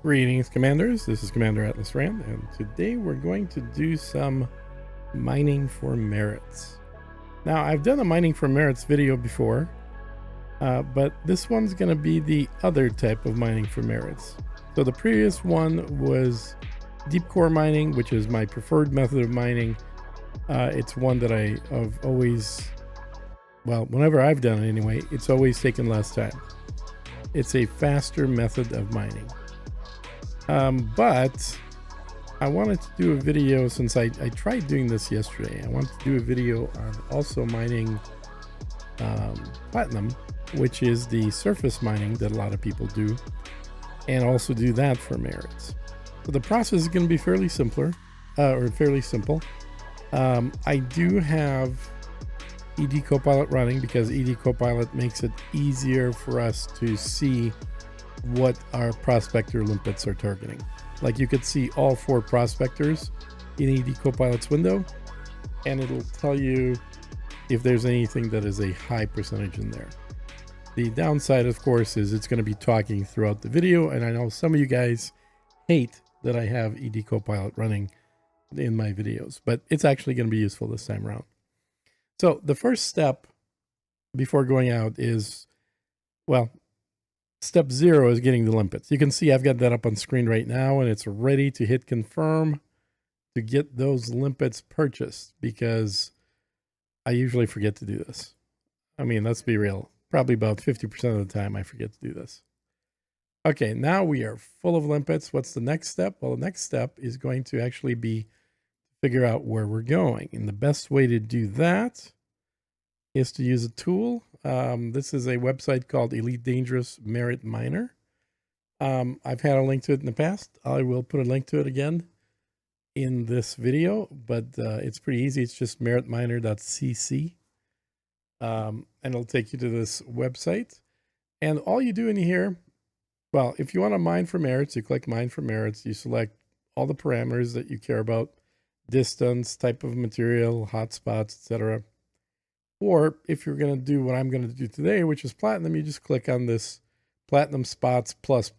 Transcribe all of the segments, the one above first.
Greetings, Commanders. This is Commander Atlas Rand, and today we're going to do some mining for merits. Now, I've done a mining for merits video before, but this one's going to be the other type of mining for merits. So the previous one was deep core mining, which is my preferred method of mining. It's one that I've always, well, whenever I've done it anyway, it's always taken less time. It's a faster method of mining. But I wanted to do a video since I tried doing this yesterday. I wanted to do a video on also mining platinum, which is the surface mining that a lot of people do, and also do that for merits. So the process is going to be fairly simple. I do have ED Copilot running because ED Copilot makes it easier for us to see what our prospector limpets are targeting. Like you could see all 4 prospectors in ED Copilot's window, and it'll tell you if there's anything that is a high percentage in there. The downside, of course, is it's going to be talking throughout the video, and I know some of you guys hate that I have ED Copilot running in my videos, but it's actually going to be useful this time around. So the first step before going out is, well, step 0 is getting the limpets. You can see I've got that up on screen right now, and it's ready to hit confirm to get those limpets purchased, because I usually forget to do this. I mean, let's be real. Probably about 50% of the time I forget to do this. Okay, now we are full of limpets. What's the next step? Well, the next step is going to actually be figure out where we're going. And the best way to do that is to use a tool. This is a website called Elite Dangerous Merit Miner. I've had a link to it in the past. I will put a link to it again in this video, but it's pretty easy. It's just meritminer.cc. And it'll take you to this website. And all you do in here, well, if you want to mine for merits, you click mine for merits. You select all the parameters that you care about: distance, type of material, hotspots, etc. Or if you're going to do what I'm going to do today, which is platinum, you just click on this platinum spots ++,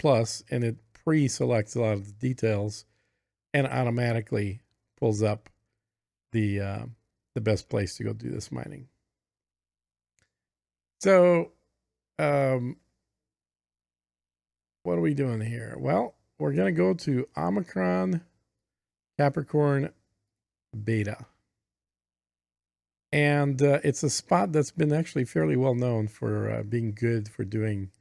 and it pre-selects a lot of the details and automatically pulls up the best place to go do this mining. So what are we doing here? Well, we're going to go to Omicron Capricorn Beta. And it's a spot that's been actually fairly well known for being good for doing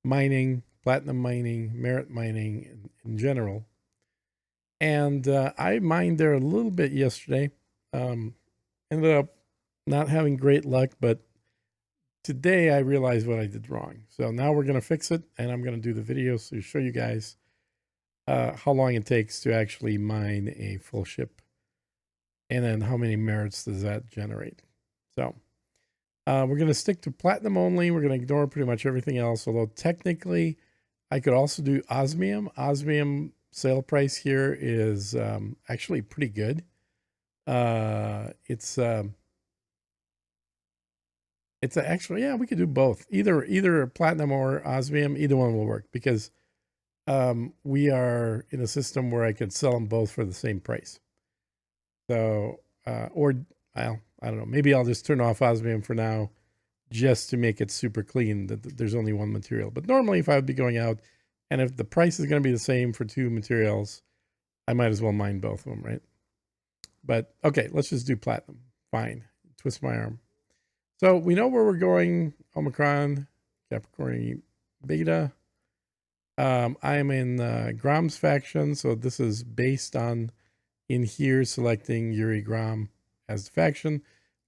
mining, platinum mining, merit mining in general. And I mined there a little bit yesterday. Ended up not having great luck, but today I realized what I did wrong. So now we're going to fix it, and I'm going to do the video to show you guys how long it takes to actually mine a full ship. And then how many merits does that generate? So we're going to stick to platinum only. We're going to ignore pretty much everything else. Although technically I could also do osmium. Osmium sale price here is actually pretty good. It's actually, yeah, we could do both. Either platinum or osmium. Either one will work, because we are in a system where I could sell them both for the same price. So, or well, I don't know. Maybe I'll just turn off osmium for now, just to make it super clean that there's only one material. But normally, if I would be going out, and if the price is going to be the same for 2 materials, I might as well mine both of them, right? But okay, let's just do platinum. Fine. Twist my arm. So we know where we're going. Omicron, Capricorn Beta. I am in Grom's faction, so this is based on in here selecting Yuri Grom as the faction.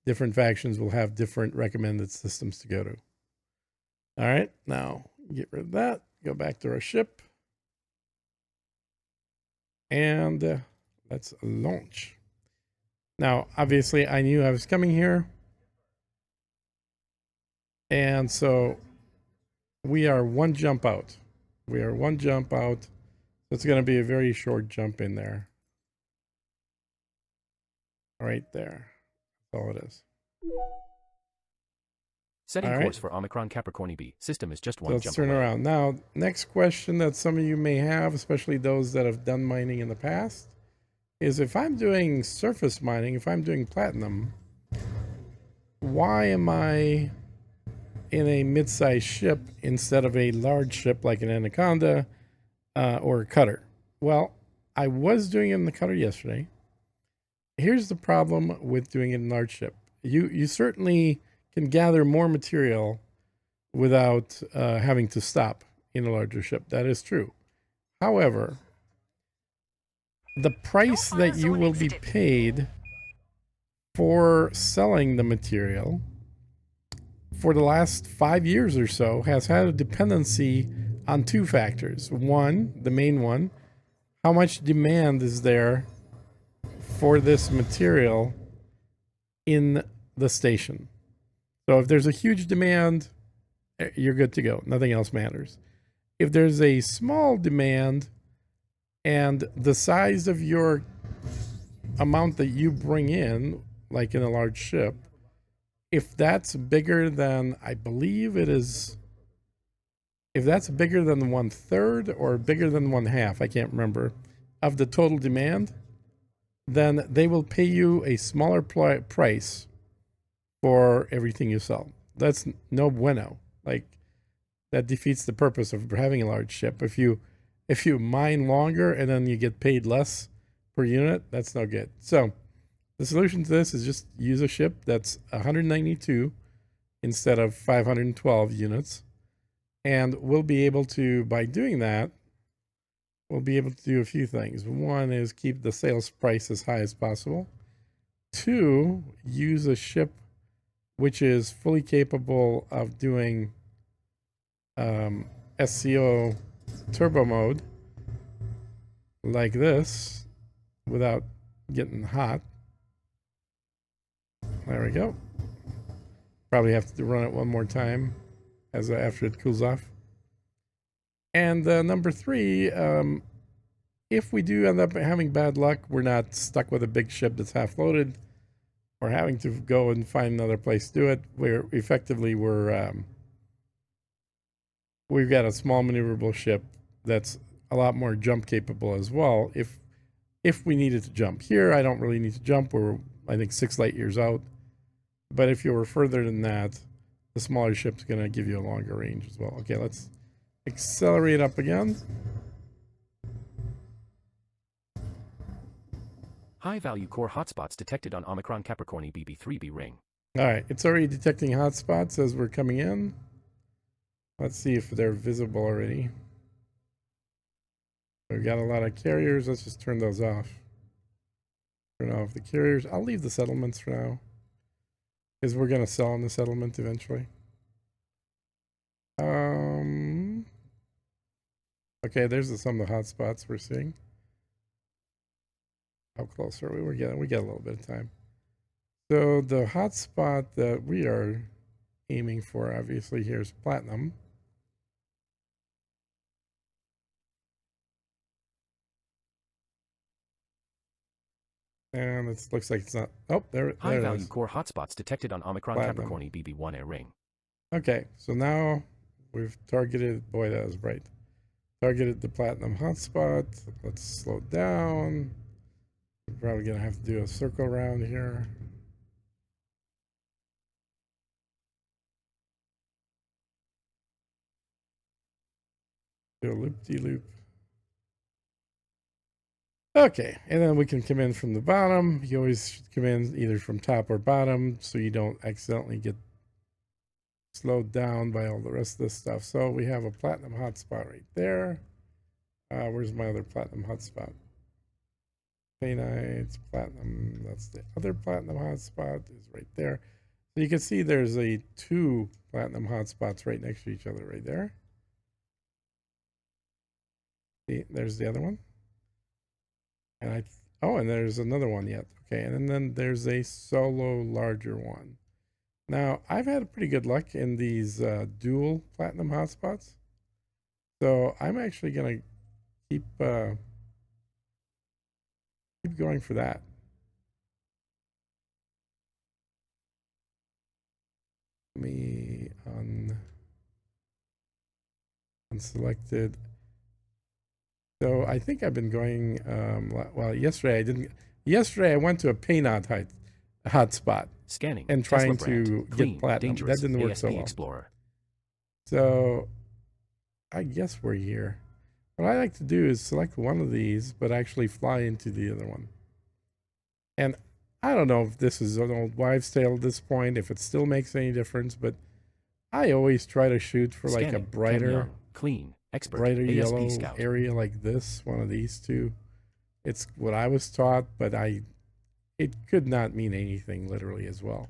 Different factions will have different recommended systems to go to. All right, now get rid of that. Go back to our ship. And let's launch. Now, obviously, I knew I was coming here. And so we are 1 jump out. We are 1 jump out. So it's going to be a very short jump in there. Right there. That's all it is. Setting All course right. for Omicron Capricorn B. System is just So one let's jump turn away. around. Now, next question that some of you may have, especially those that have done mining in the past, is if I'm doing surface mining, if I'm doing platinum, why am I in a mid-sized ship instead of a large ship like an Anaconda or a cutter? Well, I was doing it in the cutter yesterday. Here's the problem with doing it in large ship. You certainly can gather more material without having to stop in a larger ship. That is true. However, the price that you will be paid for selling the material for the last 5 years or so has had a dependency on two factors. One, the main one, how much demand is there for this material in the station? So if there's a huge demand, you're good to go. Nothing else matters. If there's a small demand and the size of your amount that you bring in, like in a large ship, if that's bigger than, I believe it is, if that's bigger than 1/3 or bigger than 1/2, I can't remember, of the total demand, then they will pay you a smaller price for everything you sell. That's no bueno. Like, that defeats the purpose of having a large ship. If you mine longer and then you get paid less per unit, that's no good. So the solution to this is just use a ship that's 192 instead of 512 units. And we'll be able to, by doing that, we'll be able to do a few things. One is keep the sales price as high as possible. Two, use a ship which is fully capable of doing SCO turbo mode like this without getting hot. There we go. Probably have to run it one more time after it cools off. And number three, if we do end up having bad luck, we're not stuck with a big ship that's half loaded or having to go and find another place to do it. We've got a small maneuverable ship that's a lot more jump capable as well. If we needed to jump here, I don't really need to jump. We're, I think, 6 light years out. But if you were further than that, the smaller ship's going to give you a longer range as well. Okay, let's accelerate up again. High-value core hotspots detected on Omicron Capricorn BB3B ring. All right, it's already detecting hotspots as we're coming in. Let's see if they're visible already. We've got a lot of carriers. Let's just turn those off. Turn off the carriers. I'll leave the settlements for now, because we're going to sell on the settlement eventually. Okay, there's some of the hotspots we're seeing. How close are we? We get a little bit of time. So the hotspot that we are aiming for, obviously, here's platinum. And it looks like it's not. Oh, there it is. High-value core hotspots detected on Omicron Platinum. Capricorn BB1A ring. Okay, so now we've targeted. Boy, that was bright. Targeted the platinum hotspot. Let's slow down. We're probably gonna have to do a circle around here. Do a loop-de-loop. Okay, and then we can come in from the bottom. You always should come in either from top or bottom so you don't accidentally get slowed down by all the rest of this stuff. So we have a platinum hotspot right there. Where's my other platinum hotspot? Painites, platinum. That's the other platinum hotspot is right there. So you can see there's two platinum hotspots right next to each other right there. See, there's the other one. And and there's another one yet. Okay, and then there's a solo larger one. Now, I've had pretty good luck in these dual platinum hotspots. So I'm actually going to keep going for that. Let me see. Unselected. So I think I've been going, well, yesterday I didn't. Yesterday I went to a paint-out hotspot Scanning. and Tesla trying brand. to Clean. get platinum. That Dangerous. didn't work ASP so well. Explorer. So I guess we're here. What I like to do is select one of these, but actually fly into the other one. And I don't know if this is an old wives' tale at this point, if it still makes any difference, but I always try to shoot for like a Scanning. brighter, Clean. Expert. brighter ASP yellow Scout. area like this, one of these two. It's what I was taught, but it could not mean anything literally as well.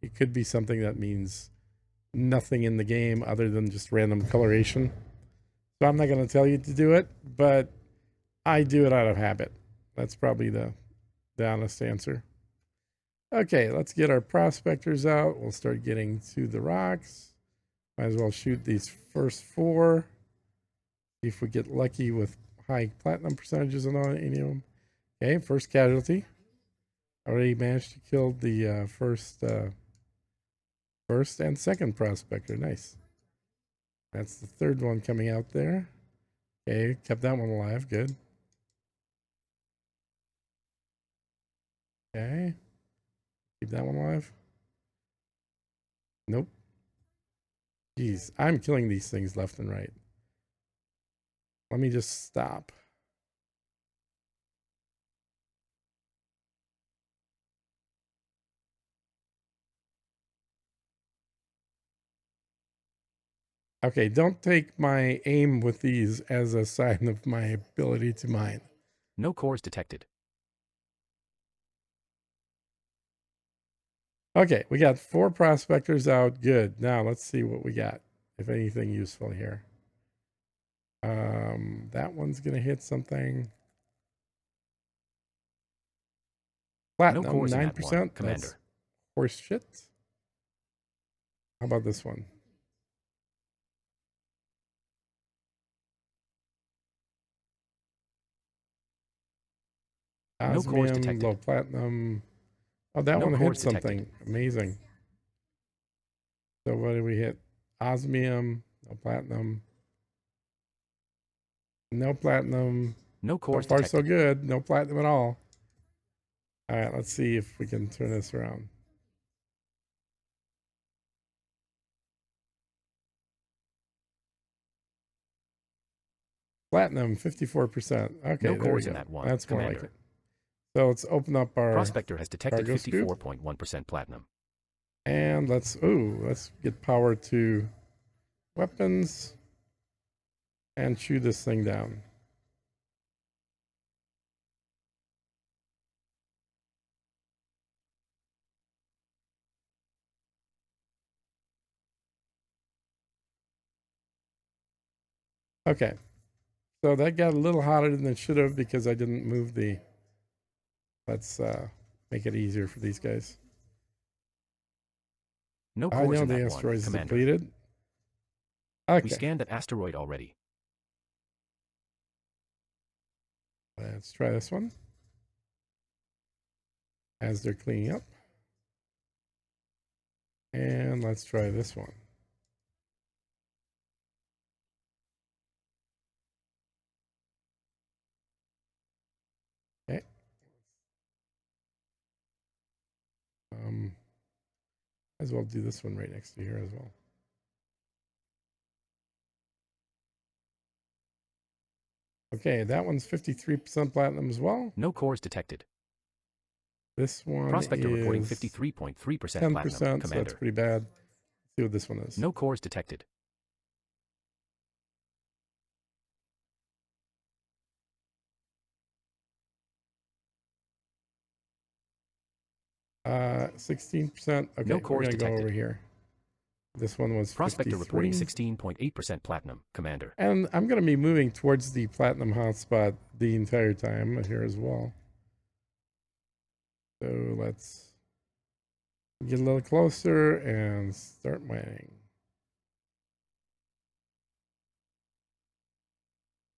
It could be something that means nothing in the game other than just random coloration. So I'm not going to tell you to do it, but I do it out of habit. That's probably the honest answer. Okay, let's get our prospectors out. We'll start getting to the rocks. Might as well shoot these first 4. See if we get lucky with high platinum percentages on any of them. Okay, first casualty. Already managed to kill the first and second prospector. Nice. That's the third one coming out there. Okay, kept that one alive. Good. Okay. Keep that one alive. Nope. Jeez, I'm killing these things left and right. Let me just stop. Okay, don't take my aim with these as a sign of my ability to mine. No cores detected. Okay, we got 4 prospectors out. Good. Now let's see what we got, if anything useful here. That one's gonna hit something. Platinum, No cores 9%. Commander. That's horse shit. How about this one? No cores Osmium, detected. low platinum. Oh, that No one hit cores something. detected. Amazing. So what did we hit? Osmium, no platinum. No platinum. No So cores far, detected. so good. No platinum at all. All right, let's see if we can turn this around. Platinum, 54%. Okay, No there we cores go. in that one. That's more Commander. like it. So let's open up our Prospector has detected cargo scoop. 54.1% platinum. And let's get power to weapons and chew this thing down. Okay, so that got a little hotter than it should have because I didn't move the. Let's make it easier for these guys. No I cores know in the that asteroid one. is Commander. depleted. We Okay, scanned that asteroid already. let's try this one. As they're cleaning up. And let's try this one. Okay. Might as well do this one right next to here as well. Okay, that one's 53% platinum as well. No cores detected. This one Prospector reporting is 53.3% 10%, platinum. so that's Commander. pretty bad. Let's see what this one is. No cores detected. 16%. Okay, No we're cores gonna go detected. over here. This one was Prospector reporting 53. 16.8% platinum. Commander. And I'm gonna be moving towards the platinum hotspot the entire time here as well. So let's get a little closer and start mining.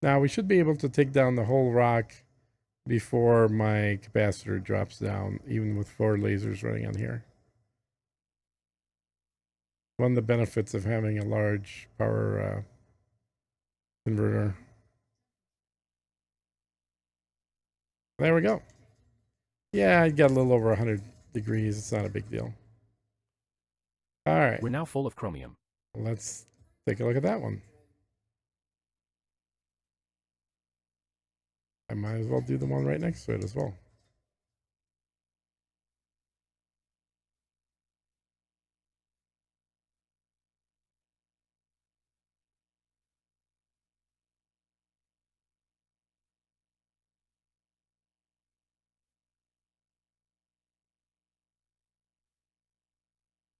Now we should be able to take down the whole rock before my capacitor drops down, even with 4 lasers running on here. One of the benefits of having a large power converter. There we go. Yeah, I got a little over 100 degrees. It's not a big deal. All right. We're now full of chromium. Let's take a look at that one. I might as well do the one right next to it as well.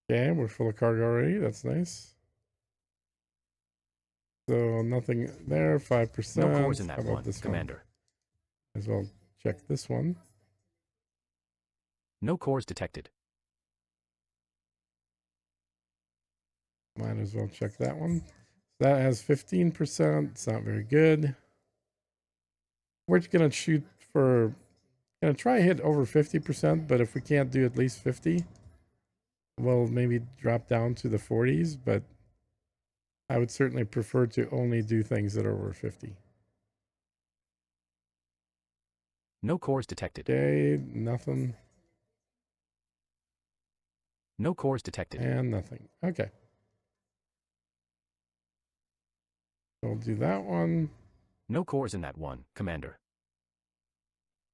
Okay, we're full of cargo already. That's nice. So nothing there, 5%. No cores in How that about one, this Commander. one? As well check this one. No cores detected. Might as well check that one. That has 15%. It's not very good. We're gonna shoot for, gonna try hit over 50%, but if we can't do at least 50, we'll maybe drop down to the 40s, but I would certainly prefer to only do things that are over 50. No cores detected. Okay, nothing. No cores detected. And nothing. Okay. We'll do that one. No cores in that one, Commander.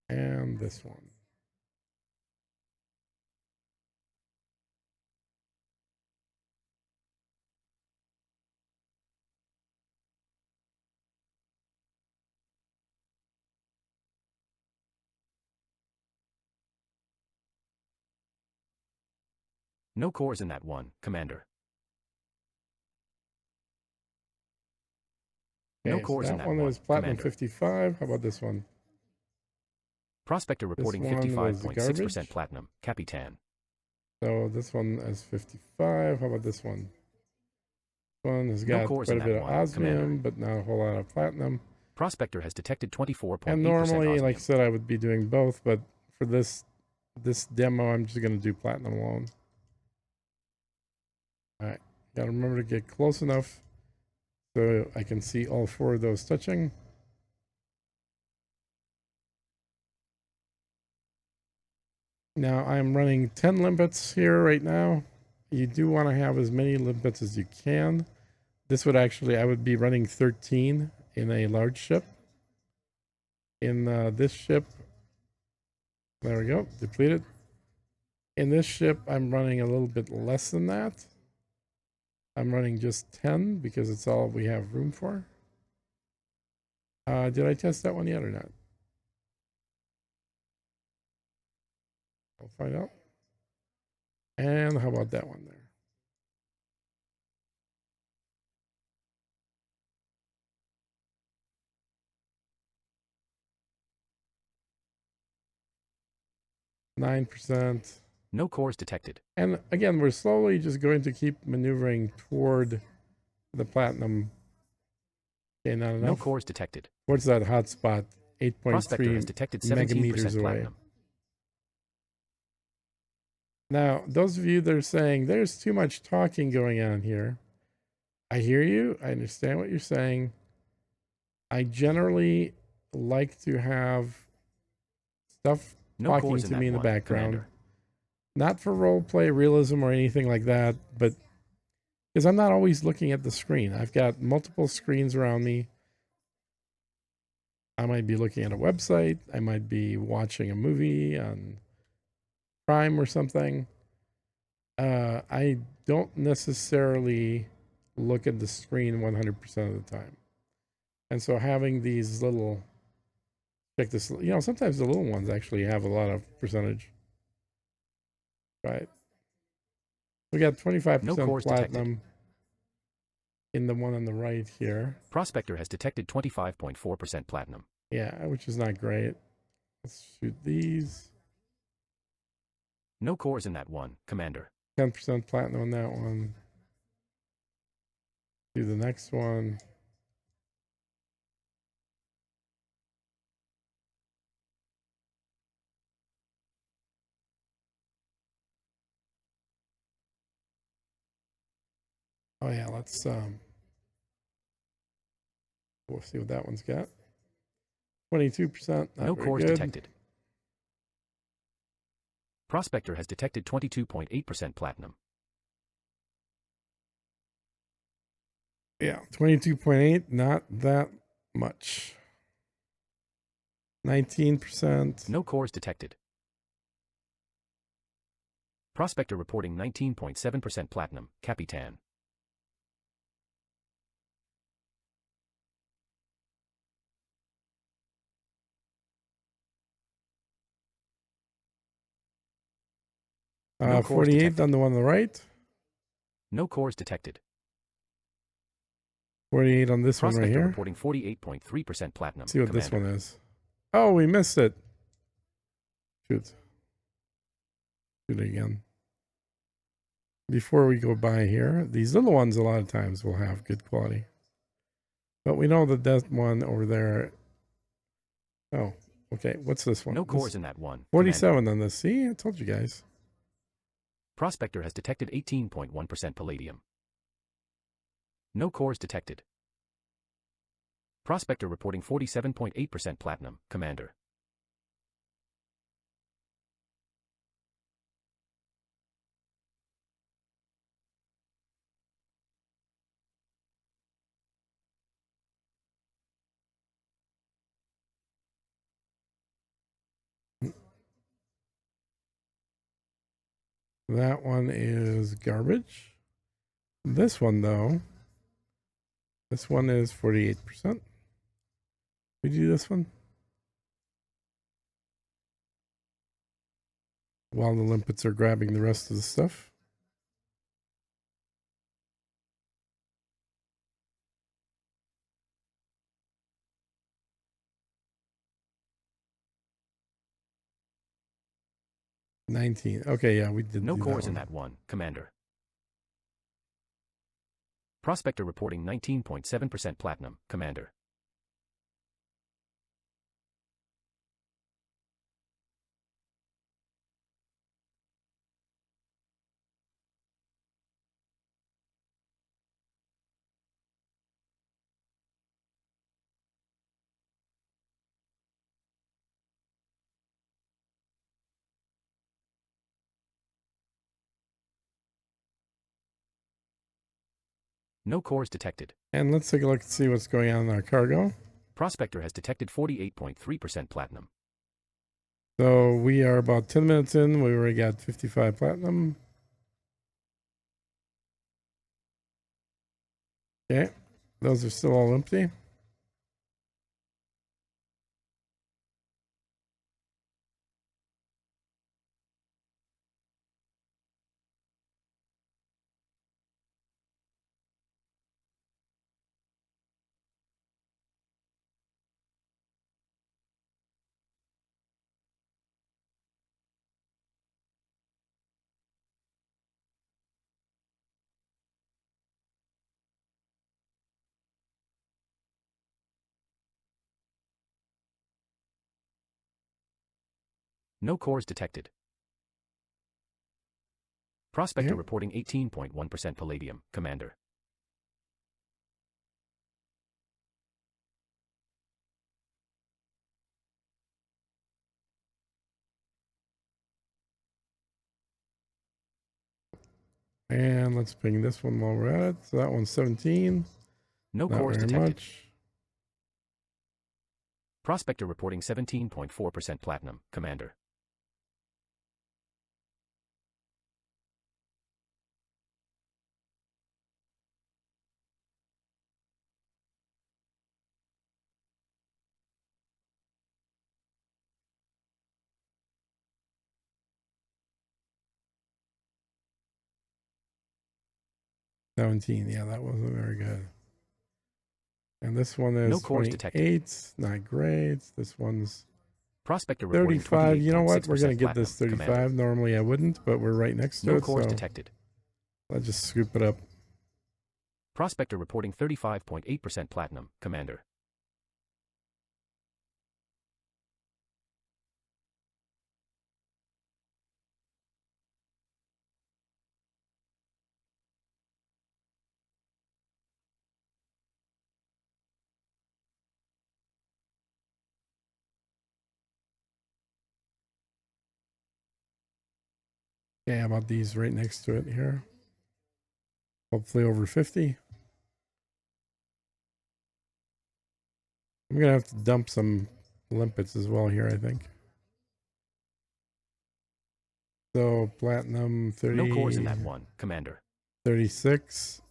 And this one. No cores in that one, Commander. No Okay, so cores in that that one one, is platinum Commander. 55. How about this one? Prospector reporting one was 55.6% garbage. platinum, Capitan. So this one is 55. How about this one? This one has No got cores quite in a that bit of one, Commander. osmium, but not a whole lot of platinum. Prospector has detected 24.8% And normally, osmium. like I said, I would be doing both, but for this demo, I'm just going to do platinum alone. All right, got to remember to get close enough so I can see all four of those touching. Now I'm running 10 limpets here right now. You do want to have as many limpets as you can. This would actually, I would be running 13 in a large ship. In this ship, there we go, depleted. In this ship, I'm running a little bit less than that. I'm running just 10 because it's all we have room for. Did I test that one yet or not? I'll find out. And how about that one there? %. No cores detected. And again, we're slowly just going to keep maneuvering toward the platinum. Okay, not enough. No cores detected. What's that hotspot? Prospector 8.3 has detected megameters 17% away. platinum. Now, those of you that are saying there's too much talking going on here, I hear you. I understand what you're saying. I generally like to have stuff No talking cores in to that me in the one, background. Commander. Not for role play, realism, or anything like that, but because I'm not always looking at the screen. I've got multiple screens around me. I might be looking at a website. I might be watching a movie on Prime or something. I don't necessarily look at the screen 100% of the time. And so having these little, check this, sometimes the little ones actually have a lot of percentage. Right. We got 25% No cores platinum detected. in the one on the right here. Prospector has detected 25.4% platinum. Yeah, which is not great. Let's shoot these. No cores in that one, Commander. 10% platinum on that one. Do the next one. Oh yeah, let's we'll see what that one's got. 22%, not No very cores good. detected. Prospector has detected 22.8% platinum. Yeah, 22.8, not that much. 19%. No cores detected. Prospector reporting 19.7% platinum, Capitan. No cores 48 detected. on the one on the right. No cores detected. 48 on this one right Prospector here. reporting 48.3% platinum, Let's see what Commander. this one is. Oh, we missed it. Shoot. Shoot it again. Before we go by here, these little ones a lot of times will have good quality. But we know that that one over there. Oh, okay. What's this one? No This cores in that one, 47 Commander. on this. See, I told you guys. Prospector has detected 18.1% palladium. No cores detected. Prospector reporting 47.8% platinum, Commander. That one is garbage. This one, though, this one is 48%. We do this one while the limpets are grabbing the rest of the stuff. $19. Okay, yeah, we did No do cores that in one. that one, Commander. Prospector reporting 19.7% platinum, Commander. No cores detected. And let's take a look and see what's going on in our cargo. Prospector has detected 48.3% platinum. So we are about 10 minutes in. We already got 55 platinum. Okay. Those are still all empty. No cores detected. Prospector Yep. reporting 18.1% palladium, Commander. And let's ping this one while we're at it. So that one's 17. No Not cores very detected. much. Prospector reporting 17.4% platinum, Commander. $17. Yeah, that wasn't very good. And this one No is cores detected. 28. Not great. This one's Prospector reporting 35. You know what? We're going to get platinum, this 35. Commander. Normally I wouldn't, but we're right next to No it. cores So detected. let's just scoop it up. Prospector reporting 35.8% platinum, Commander. Okay, how about these right next to it here? Hopefully over 50. I'm going to have to dump some limpets as well here, I think. So platinum No cores in 30, that one, Commander. 36.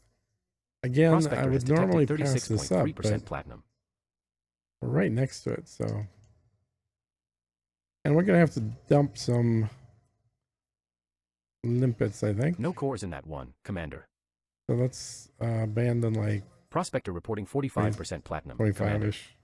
Again, I Prospector has would normally detected pass this up, but 36.3% platinum. we're right next to it, so. And we're going to have to dump some limpets, I think. No cores in that one, Commander. So let's abandon like Prospector reporting 45% platinum, Commander. 25-ish.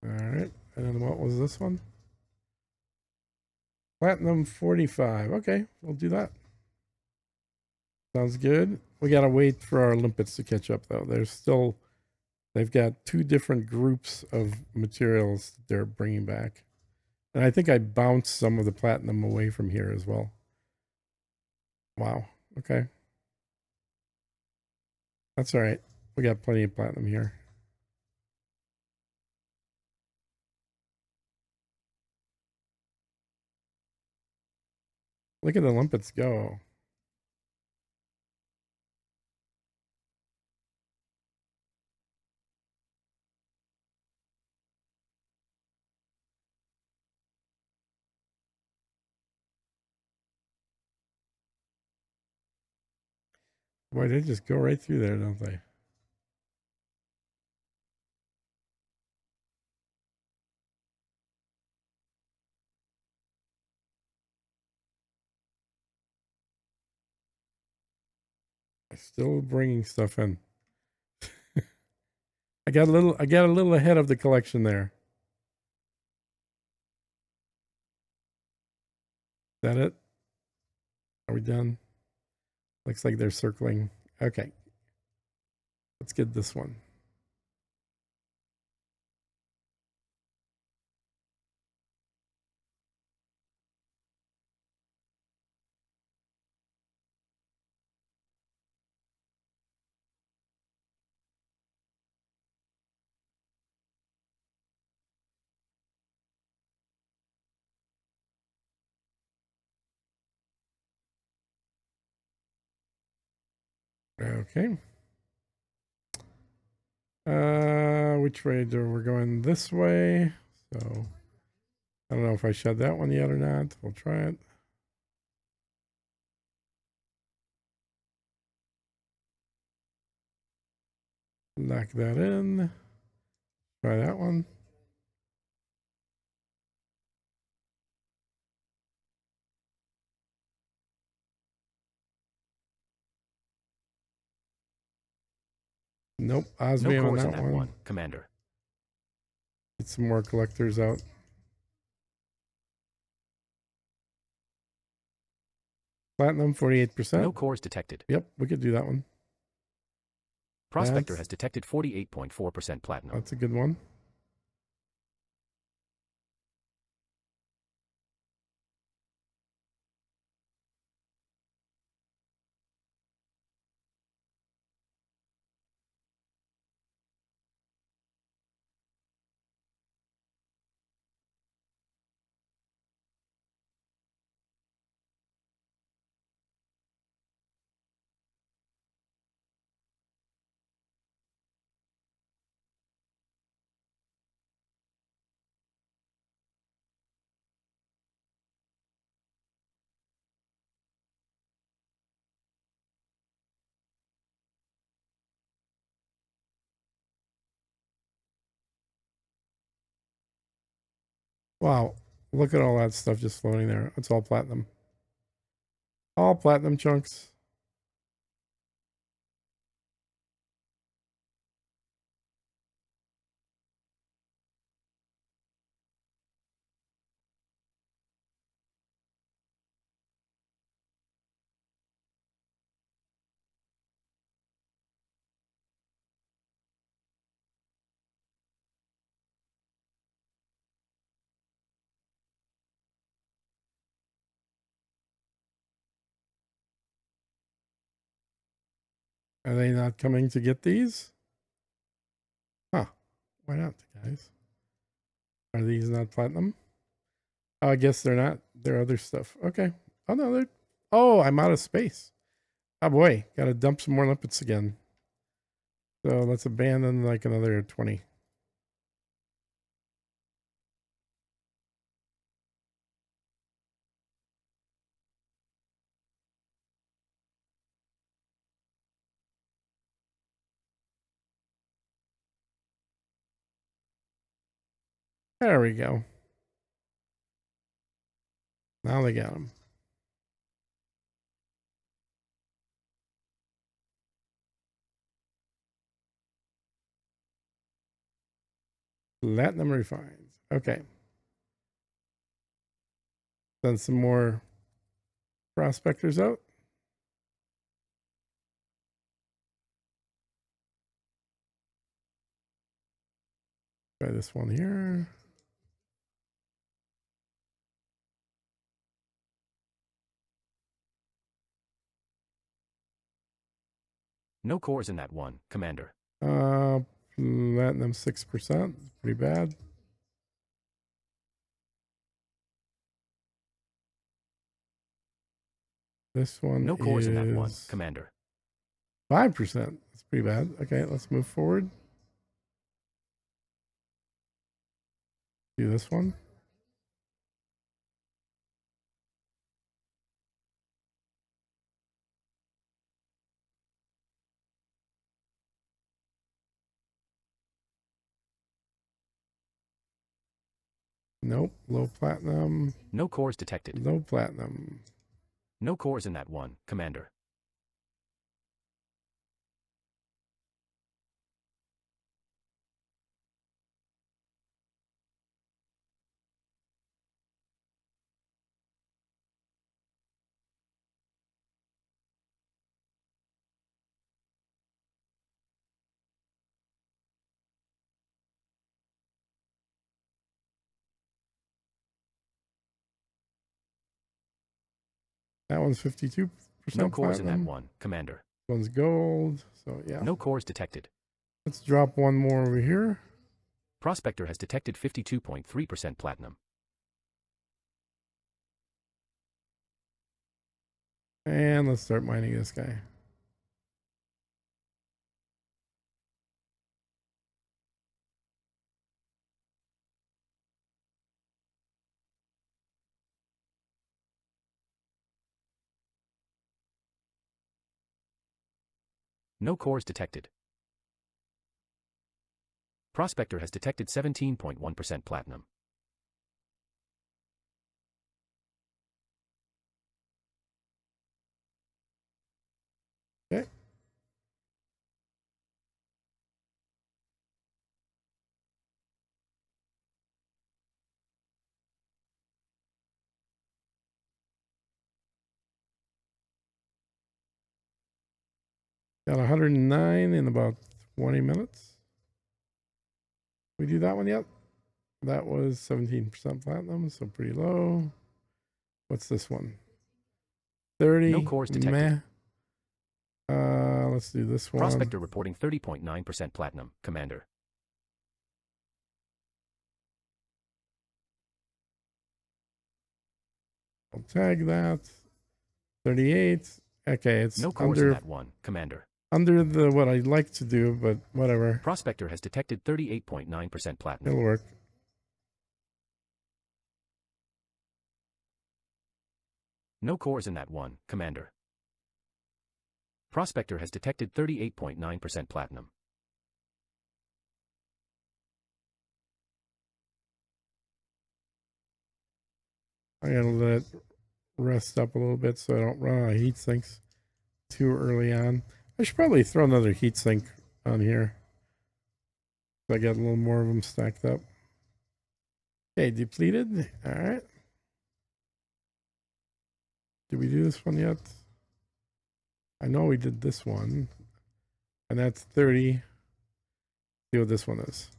All right. And then what was this one? Platinum 45. Okay, we'll do that. Sounds good. We got to wait for our limpets to catch up, though. They've got two different groups of materials that they're bringing back. And I think I bounced some of the platinum away from here as well. Wow. Okay. That's all right. We got plenty of platinum here. Look at the limpets go. Boy, they just go right through there, don't they? Still bringing stuff in. I got a little ahead of the collection there. Is that it? Are we done? Looks like they're circling. Okay. Let's get this one. Okay. Which way do we're going? This way. So I don't know if I shed that one yet or not. We'll try it. Lock that in. Try that one. Nope. No Osmium on cores in that that one. one, Commander. Get some more collectors out. Platinum 48%. No cores detected. Yep, we could do that one. Prospector has detected 48.4% platinum. That's a good one. Wow. Look at all that stuff just floating there. It's all platinum. All platinum chunks. Are they not coming to get these? Huh. Why not, guys? Are these not platinum? Oh, I guess they're not. They're other stuff. Okay. Oh, no, they're. Oh, I'm out of space. Oh, boy. Got to dump some more limpets again. So let's abandon like another 20. There we go. Now they got them. Platinum refined. Okay. Send some more prospectors out. Try this one here. No cores in that one, Commander. Platinum 6%. Pretty bad. This one No cores in that one, is Commander. 5%. That's pretty bad. Okay, let's move forward. Do this one. Nope. Low platinum. No cores detected. Low platinum. No cores in that one, Commander. That one's 52% No cores in that platinum. one, Commander. This one's gold. So yeah. No cores detected. Let's drop one more over here. Prospector has detected 52.3% platinum. And let's start mining this guy. No cores detected. Prospector has detected 17.1% platinum. Okay. Got 109 in about 20 minutes. We do that one yet? That was 17% platinum, so pretty low. What's this one? 30. No cores detected. Meh. Let's do this one. Prospector reporting 30.9% platinum, Commander. I'll tag that. 38. Okay, it's No cores in that one, Commander. under the what I'd like to do, but whatever. Prospector has detected 38.9% platinum. It'll work. No cores in that one, Commander. Prospector has detected 38.9% platinum. I gotta let it rest up a little bit so I don't run out of heat sinks too early on. I should probably throw another heat sink on here. So I got a little more of them stacked up. Okay, depleted. All right. Did we do this one yet? I know we did this one. And that's 30. See what this one is.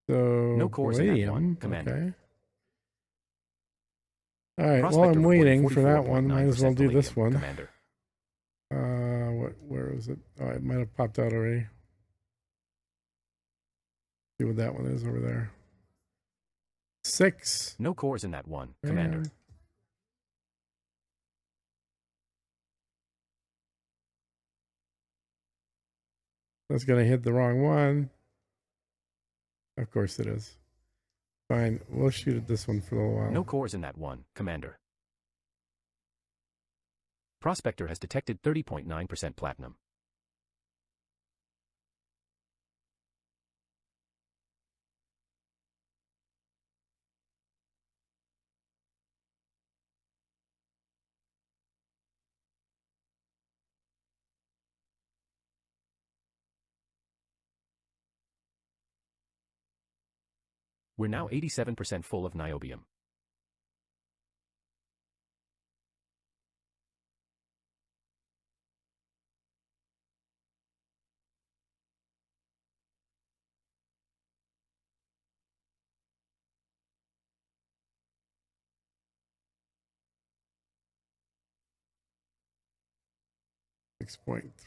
So No cores in that one, palladium. Commander. Okay. All right. While Prospector I'm reporting waiting for that one, might as well 44.9% do this palladium, one. Commander. Where is it? Oh, it might have popped out already. See what that one is over there. 6. No cores in that one, Commander. Man. That's going to hit the wrong one. Of course it is. Fine. We'll shoot at this one for a little while. No cores in that one, Commander. Prospector has detected 30.9% platinum. We're now 87% full of niobium.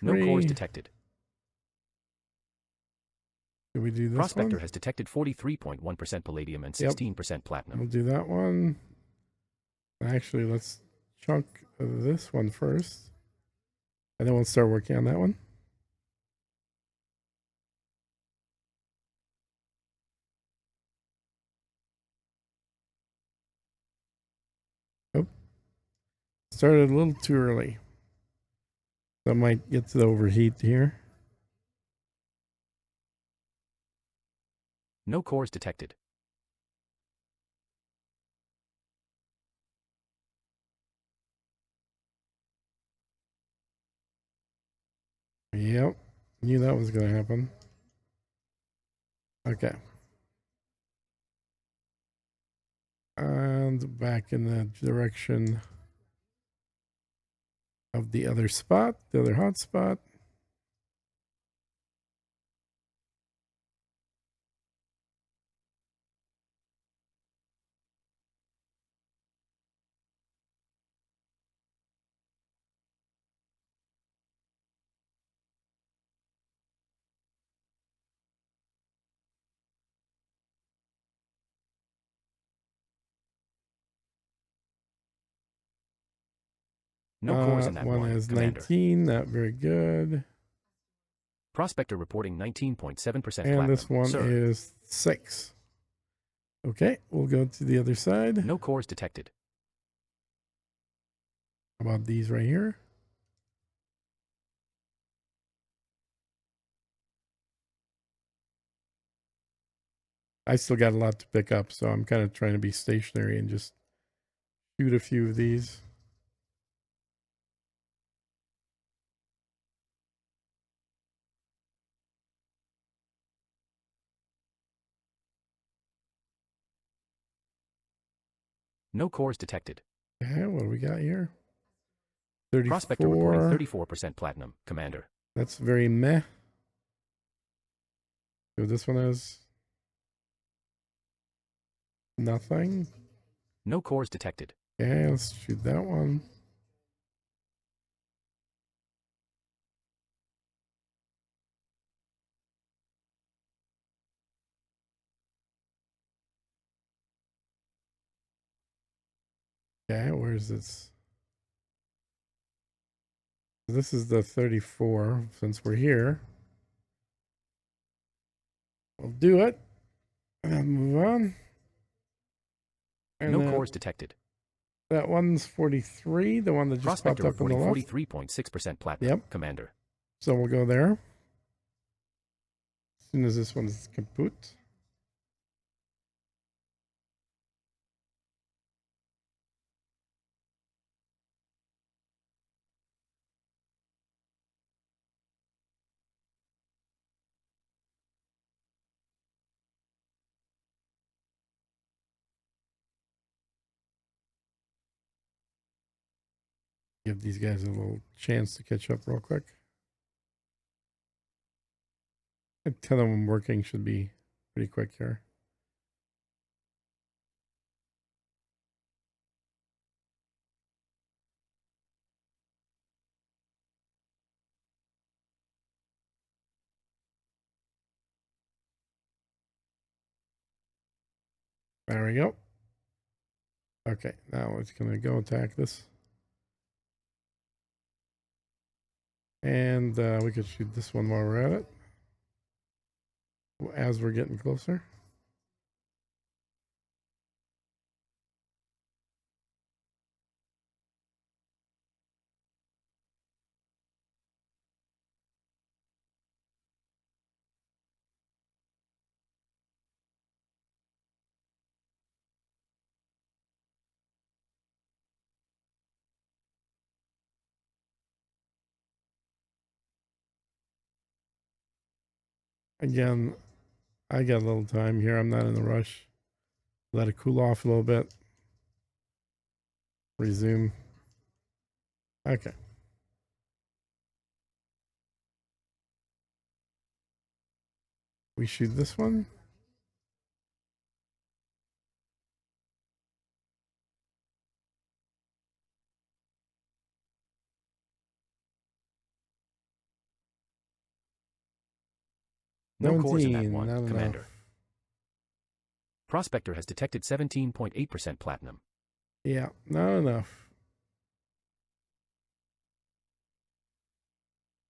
No cores 6.3. detected. Did we do this Prospector one? has detected 43.1% palladium and 16% platinum. We'll do that one. Actually, let's chunk this one first. And then we'll start working on that one. Oh, started a little too early. So I might get to the overheat here. No cores detected. Yep. Knew that was going to happen. Okay. And back in the direction of the other spot, the other hotspot. No cores in that One one, is Commander. 19, not very good. Prospector reporting 19.7% platinum. And this one Sir. is 6. Okay, we'll go to the other side. No cores detected. How about these right here? I still got a lot to pick up, so I'm kind of trying to be stationary and just shoot a few of these. No cores detected. Okay, what do we got here? 34. Prospector reporting 34% platinum, Commander. That's very meh. So this one is nothing. No cores detected. Okay, let's shoot that one. Okay, where's this? This is the 34, since we're here. We'll do it. And move on. And No cores detected. that one's 43, the one that just Prospector popped up on the reporting left. 43.6% platinum, Yep. Commander. So we'll go there. As soon as this one's kaput. Give these guys a little chance to catch up real quick. 10 of them working should be pretty quick here. There we go. Okay, now it's going to go attack this. And we could shoot this one while we're at it. As we're getting closer. Again, I got a little time here. I'm not in a rush. Let it cool off a little bit. Resume. Okay. We shoot this one. No cores in that 17, one, not Commander. enough. Prospector has detected 17.8% platinum. Yeah, not enough.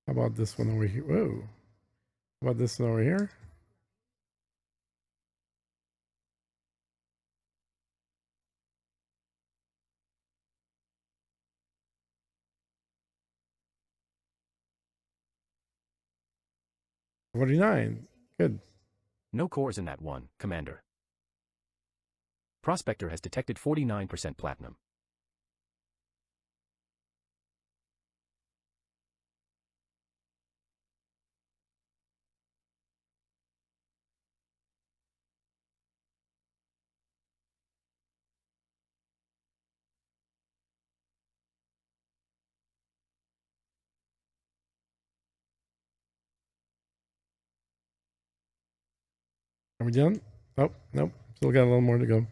How about this one over here? Whoa. How about this one over here? $49. Good. No cores in that one, Commander. Prospector has detected 49% platinum. Are we done? Oh, nope. Still got a little more to go.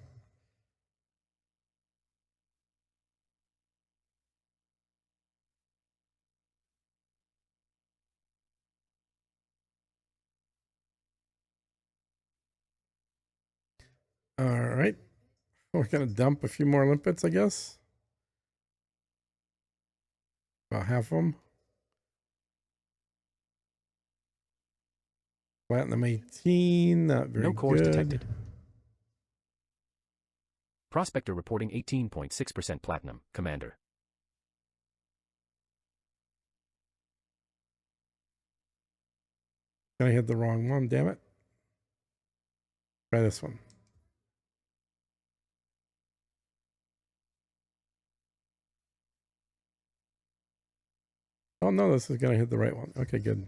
All right. We're going to dump a few more limpets, I guess. About half of them. Platinum 18, not very No cores good. detected. Prospector reporting 18.6% platinum, Commander. I hit the wrong one, damn it. Try this one. Oh no, this is going to hit the right one. Okay, good.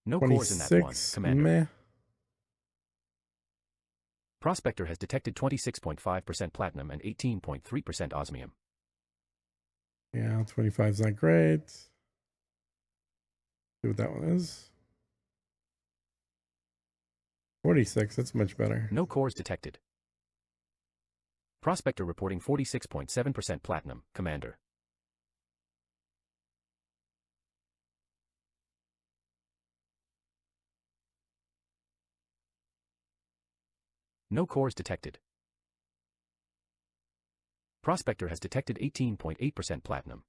No cores in that one, 26, Commander. meh. Prospector has detected 26.5% platinum and 18.3% osmium. Yeah, 25 is not great. See what that one is. 46, that's much better. No cores detected. Prospector reporting 46.7% platinum, Commander. No cores detected. Prospector has detected 18.8% platinum.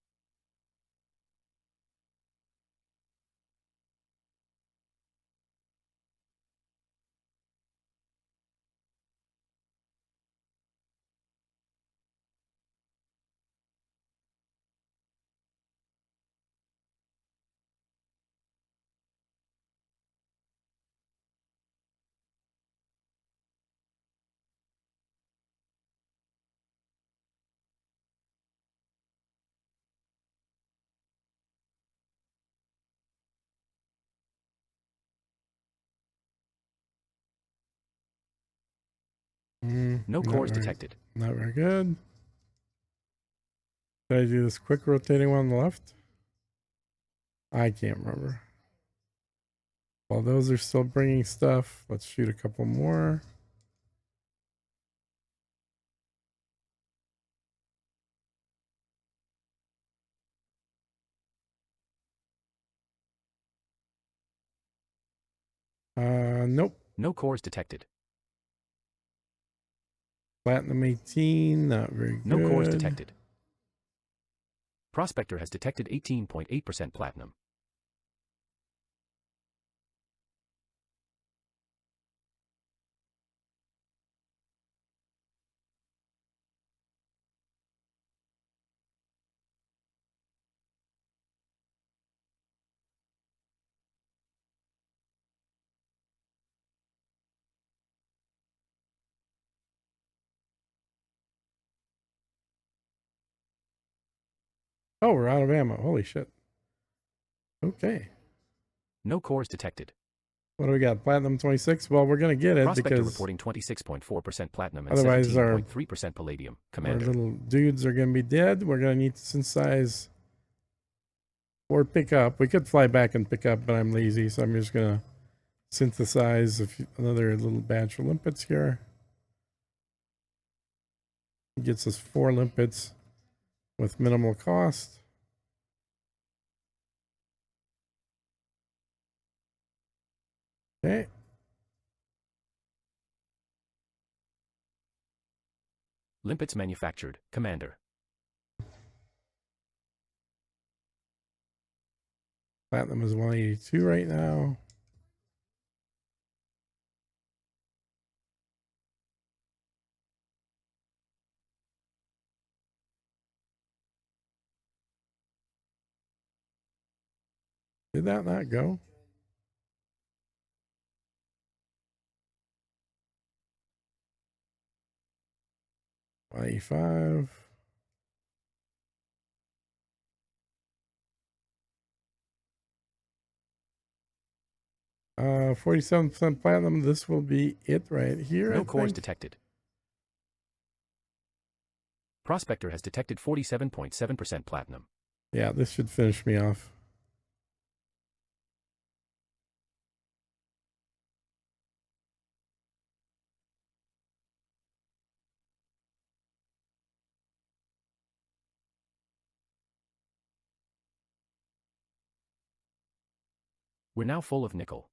No cores detected. Not very good. Did I do this quick rotating one on the left? I can't remember. While those are still bringing stuff, let's shoot a couple more. Nope. No cores detected. Platinum 18, not very good. No cores detected. Prospector has detected 18.8% platinum. Oh, we're out of ammo. Holy shit. Okay. No cores detected. What do we got? Platinum 26? Well, we're going to get it Prospector because reporting 26.4% platinum and otherwise 17.3% palladium. our Commander. little dudes are going to be dead. We're going to need to synthesize or pick up. We could fly back and pick up, but I'm lazy, so I'm just going to synthesize another little batch of limpets here. It gets us 4 limpets with minimal cost. Okay. Limpets manufactured. Commander. Platinum is 182 right now. Did that not go? $185. 47% platinum. This will be it right here. No I cores think. detected. Prospector has detected 47.7% platinum. Yeah, this should finish me off. We're now full of nickel.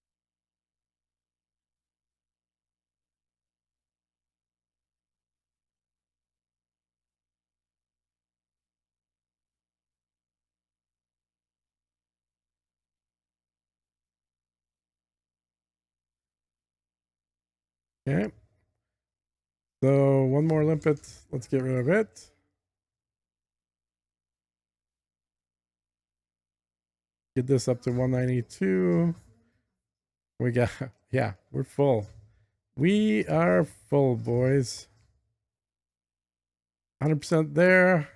Okay. So one more limpet. Let's get rid of it. Get this up to 192. We got, yeah, we're full. We are full, boys. 100% there.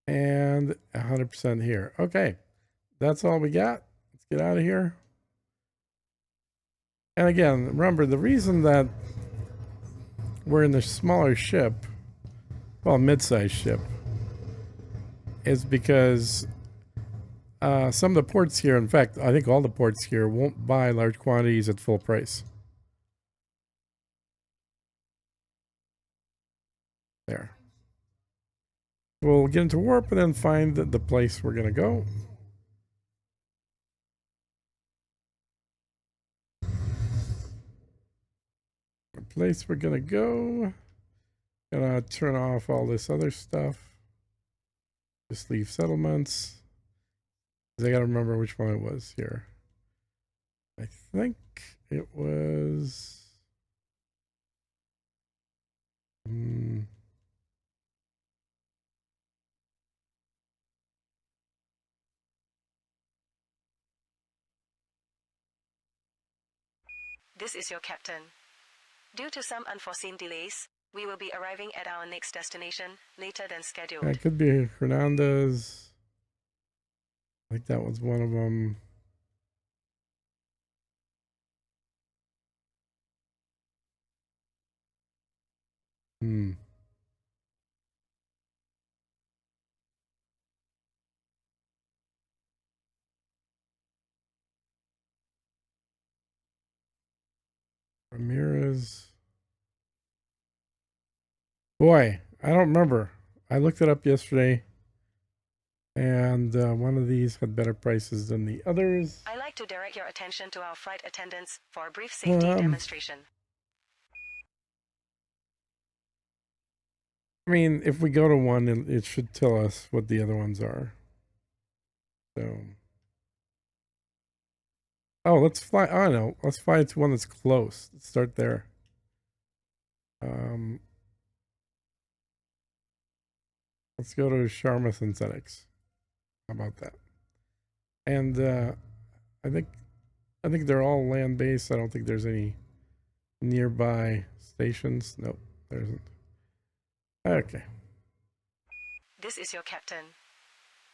And 100% here. Okay. That's all we got. Let's get out of here. And again, remember the reason that we're in the smaller ship, well, mid-sized ship, is because some of the ports here, in fact, I think all the ports here won't buy large quantities at full price. There. We'll get into warp and then find the place we're going to go. The place we're going to go. Gonna turn off all this other stuff. Just leave settlements. I got to remember which one it was here. I think it was... This is your captain. Due to some unforeseen delays, we will be arriving at our next destination later than scheduled. It could be Hernandez. I think that was one of them. Ramirez. Boy, I don't remember. I looked it up yesterday, and one of these had better prices than the others. I'd like to direct your attention to our flight attendants for a brief safety demonstration. I mean, if we go to one, it should tell us what the other ones are. So, oh, let's fly. Oh no, let's fly to one that's close. Let's start there. Let's go to Sharma Synthetics. How about that? And I think I think they're all land based. I don't think there's any nearby stations. Nope, there isn't. Okay. This is your captain.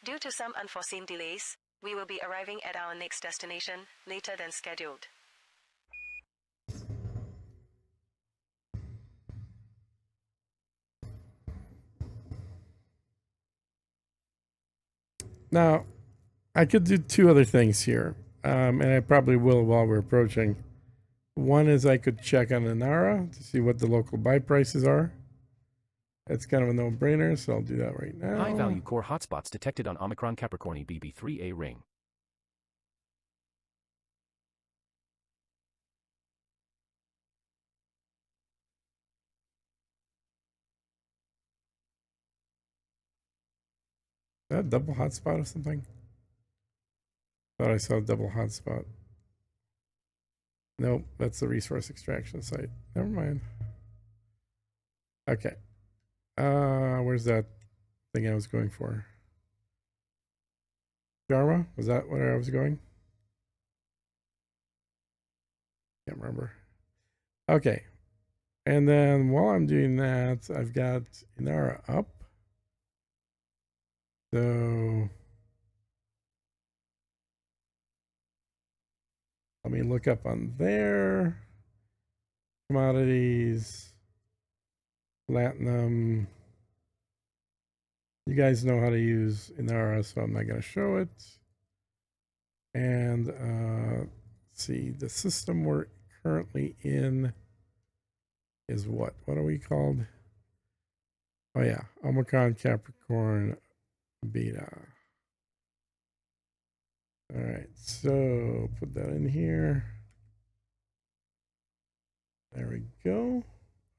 Due to some unforeseen delays, we will be arriving at our next destination later than scheduled. Now, I could do two other things here, and I probably will while we're approaching. One is I could check on Inara to see what the local buy prices are. It's kind of a no-brainer, so I'll do that right now. High-value core hotspots detected on Omicron Capricorni BB3A ring. Is that a double hotspot or something? Thought I saw a double hotspot. Nope, that's the resource extraction site. Never mind. Okay. Where's that thing I was going for? Dharma? Was that where I was going? Can't remember. Okay. And then while I'm doing that, I've got Inara up. So let me look up on there. Commodities, platinum. You guys know how to use Inara, so I'm not going to show it. And let's see, the system we're currently in is what? What are we called? Oh yeah, Omicron Capricorn Beta. All right, so put that in here. There we go.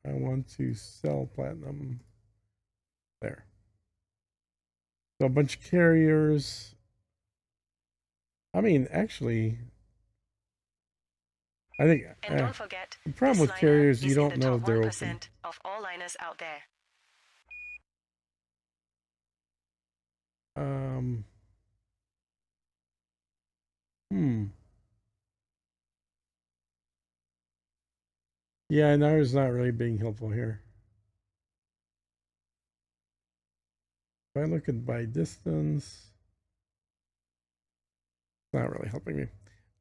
I want to sell platinum there. So a bunch of carriers. I mean, actually, I think And don't forget, the problem this with carriers, you is in don't the know top if they're 1% open. of all liners out there. Um, hmm. Yeah, Nara's not really being helpful here. If I look at by distance, it's not really helping me.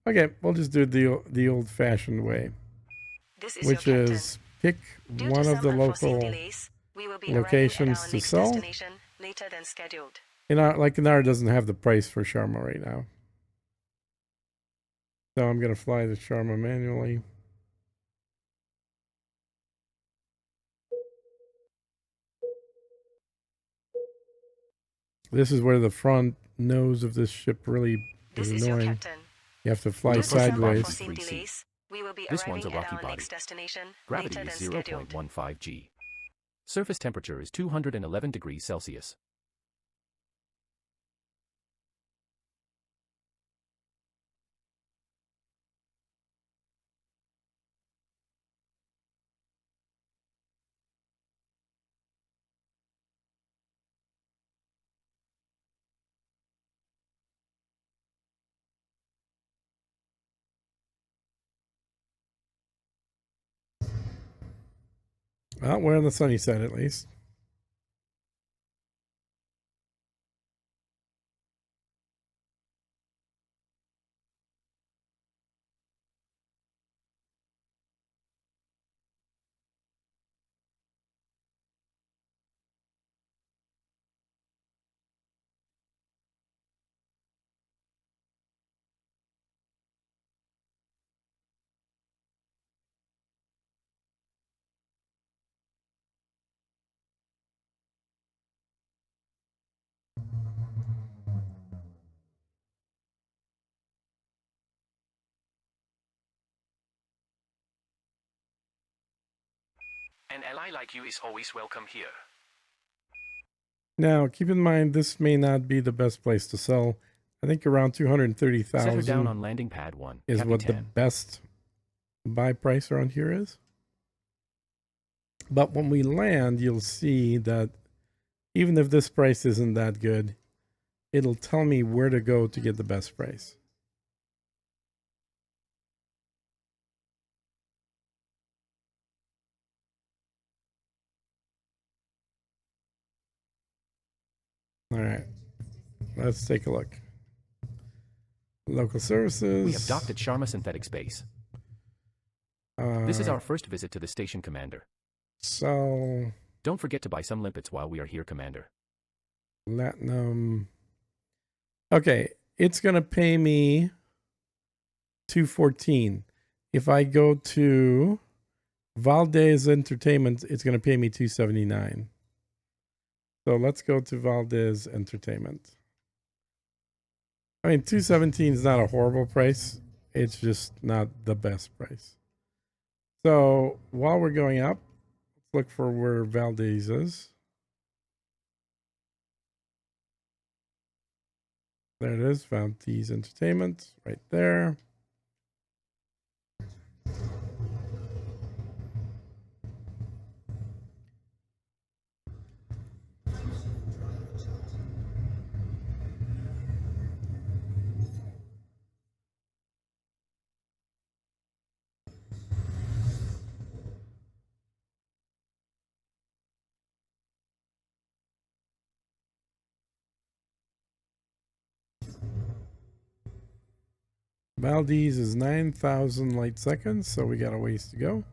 Okay, we'll just do the old-fashioned way, This is which your captain. is pick Due one to of some the unforeseen local delays, we will be arriving at locations our to next sell. destination later than scheduled. Like Nara doesn't have the price for Sharma right now. So I'm going to fly the Sharma manually. This is where the front nose of this ship really is This is your annoying. captain. You have to fly Due to some sideways. unforeseen delays, we will be This one's arriving a at rocky our body. next destination Gravity later is than scheduled. 0.15 g. Surface temperature is 211 degrees Celsius. Well, we're on the sunny side at least. An ally like you is always welcome here. Now, keep in mind, this may not be the best place to sell. I think around Set her down 230,000 on landing pad 1, is what the Capitan. best buy price around here is. But when we land, you'll see that even if this price isn't that good, it'll tell me where to go to get the best price. All right, let's take a look. Local services. We have docked at Sharma Synthetics Base. This is our first visit to the station, Commander. So, Don't forget to buy some limpets while we are here, Commander. Latinum. Okay, it's gonna pay me $214. If I go to Valdez Entertainment, it's gonna pay me $279. So let's go to Valdez Entertainment. I mean, $217 is not a horrible price. It's just not the best price. So while we're going up, let's look for where Valdez is. There it is, Valdez Entertainment, right there. Valdez is 9,000 light seconds, so we got a ways to go.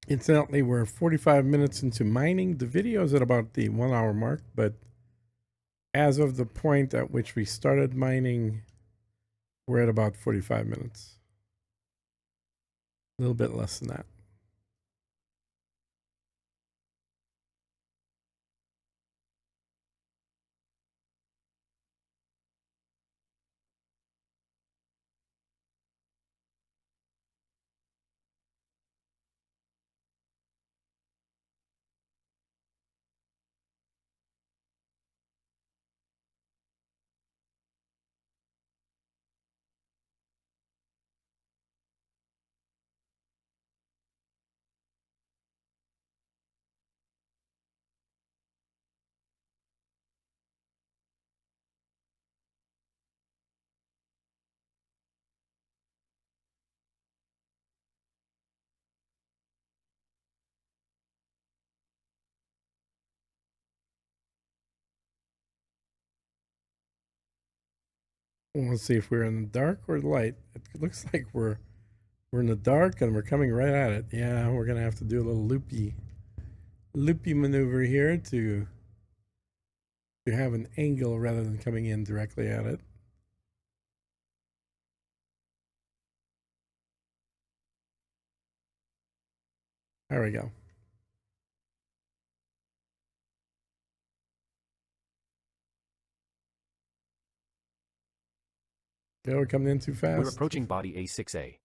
Incidentally, we're 45 minutes into mining. The video is at about the 1 hour mark, but as of the point at which we started mining, we're at about 45 minutes. A little bit less than that. Let's see if we're in the dark or the light. It looks like we're in the dark and we're coming right at it. Yeah, we're gonna have to do a little loopy maneuver here to have an angle rather than coming in directly at it. There we go. Yeah, we're coming in too fast. We're approaching body A6A.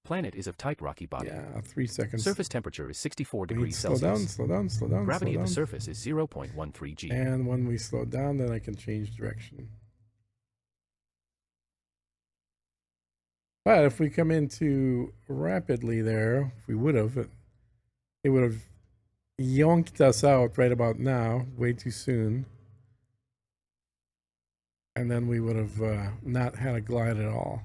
Planet is of type rocky body. Yeah, 3 seconds. Surface temperature is 64 degrees slow Celsius. Slow down. Gravity of the surface is 0.13 G. And when we slow down, then I can change direction. But if we come in too rapidly there, if we would have, it would have yonked us out right about now, way too soon. And then we would have not had a glide at all.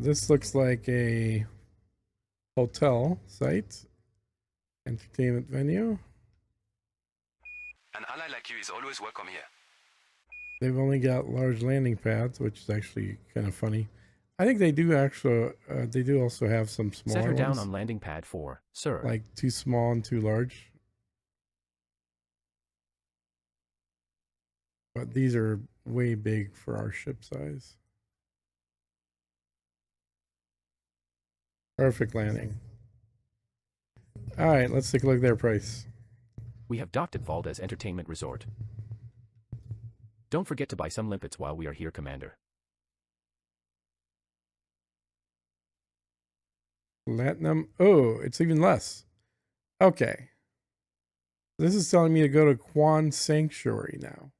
this looks like a hotel site, entertainment venue. An ally like you is always welcome here. They've only got large landing pads, which is actually kind of funny. I think they do actually. They do also have some smaller Set her down ones, on landing pad 4, sir. like too small and too large. But these are way big for our ship size. Perfect landing. All right, let's take a look at their price. We have docked at Valdez Entertainment Resort. Don't forget to buy some limpets while we are here, Commander. Platinum. Oh, it's even less. Okay. This is telling me to go to Quan Sanctuary now.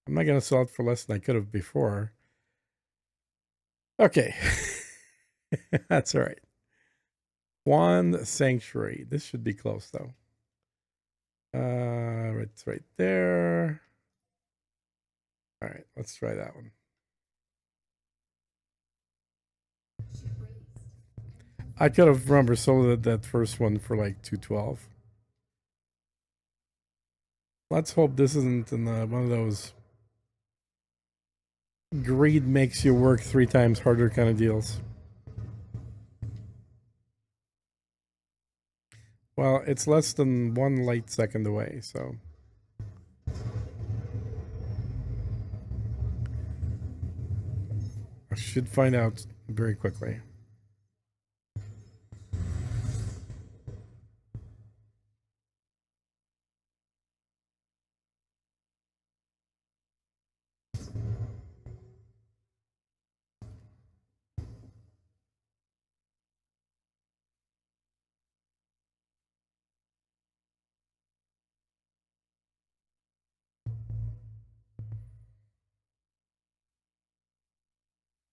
I'm not going to sell it for less than I could have before. Okay. That's all right. Quan Sanctuary. This should be close, though. It's right there. All right, let's try that one. I could have remember sold that first one for like $212. Let's hope this isn't in one of those greed makes you work 3 times harder kind of deals. Well, it's less than 1 light second away, so. I should find out very quickly.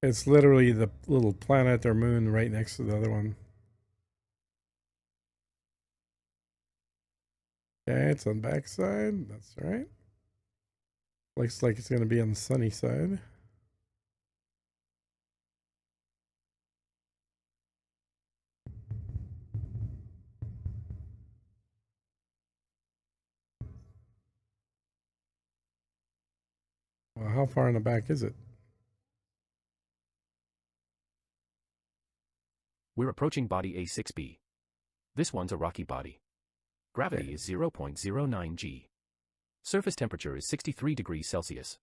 It's literally the little planet or moon right next to the other one. Okay, it's on the back side. That's all right. Looks like it's going to be on the sunny side. Well, how far in the back is it? We're approaching body A6B. This one's a rocky body. Gravity is 0.09 g. Surface temperature is 63 degrees Celsius.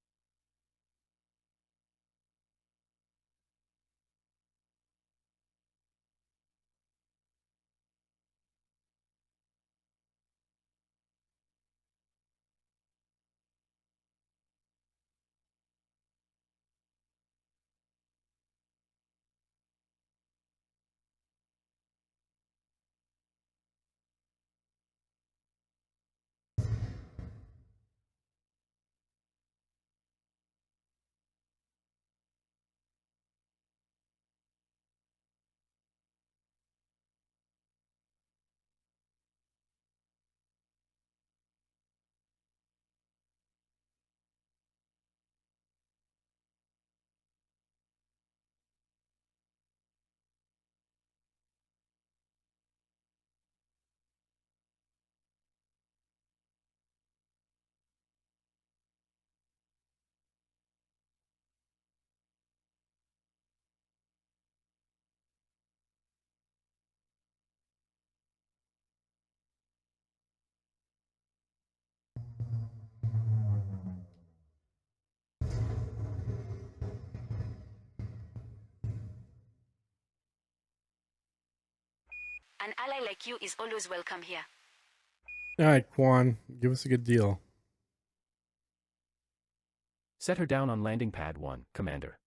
An ally like you is always welcome here. All right, Quan, give us a good deal. Set her down on landing pad 1, Commander.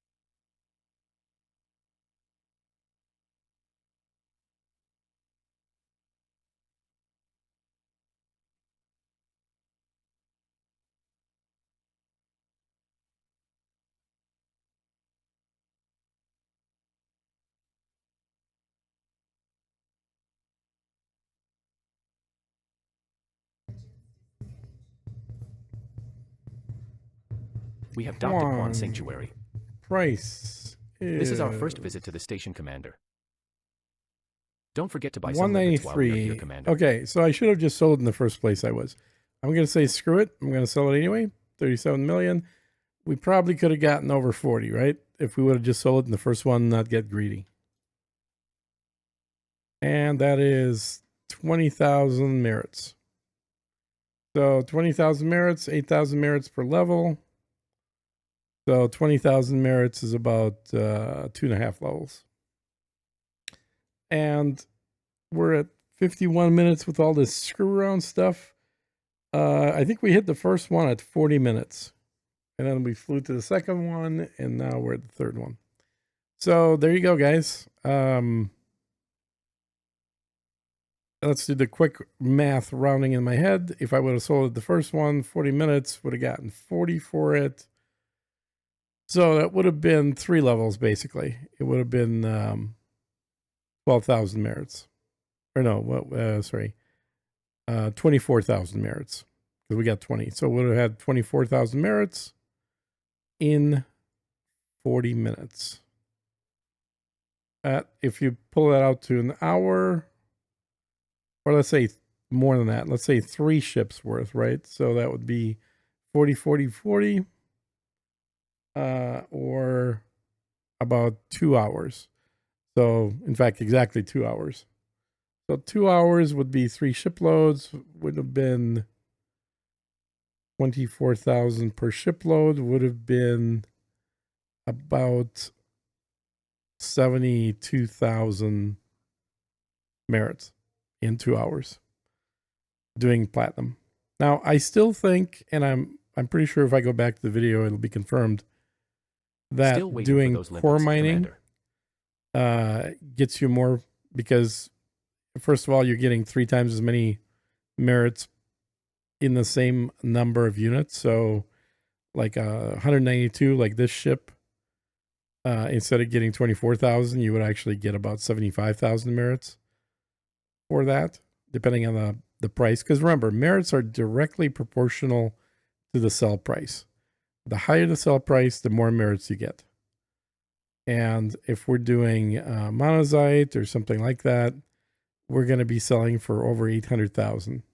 We have docked at Quan Sanctuary. Price This is our first visit to the station, Commander. Don't forget to buy some limpets while we are here, 193. Commander. Okay, so I should have just sold in the first place I was. I'm going to say screw it. I'm going to sell it anyway. 37 million. We probably could have gotten over 40, right? If we would have just sold it in the first one, not get greedy. And that is 20,000 merits. So 20,000 merits, 8,000 merits per level. So 20,000 merits is about 2.5 levels. And we're at 51 minutes with all this screw around stuff. I think we hit the first one at 40 minutes. And then we flew to the second one, and now we're at the third one. So there you go, guys. Let's do the quick math rounding in my head. If I would have sold the first one, 40 minutes, would have gotten 40 for it. So that would have been 3 levels, basically. It would have been 12,000 merits. Or no, sorry. 24,000 merits. Because we got 20. So we would have had 24,000 merits in 40 minutes. If you pull that out to an hour, or let's say more than that, let's say 3 ships worth, right? So that would be 40, 40, 40, or about 2 hours. So, in fact, exactly 2 hours. So 2 hours would be 3 shiploads, would have been 24,000 per shipload, would have been about 72,000 merits in 2 hours doing platinum. Now, I still think, and I'm pretty sure if I go back to the video, it'll be confirmed, that doing core mining gets you more, because first of all, you're getting 3 times as many merits in the same number of units. So like 192, like this ship, instead of getting 24,000, you would actually get about 75,000 merits for that, depending on the price. Because remember, merits are directly proportional to the sell price. The higher the sell price, the more merits you get. And if we're doing monazite or something like that, we're going to be selling for over 800,000.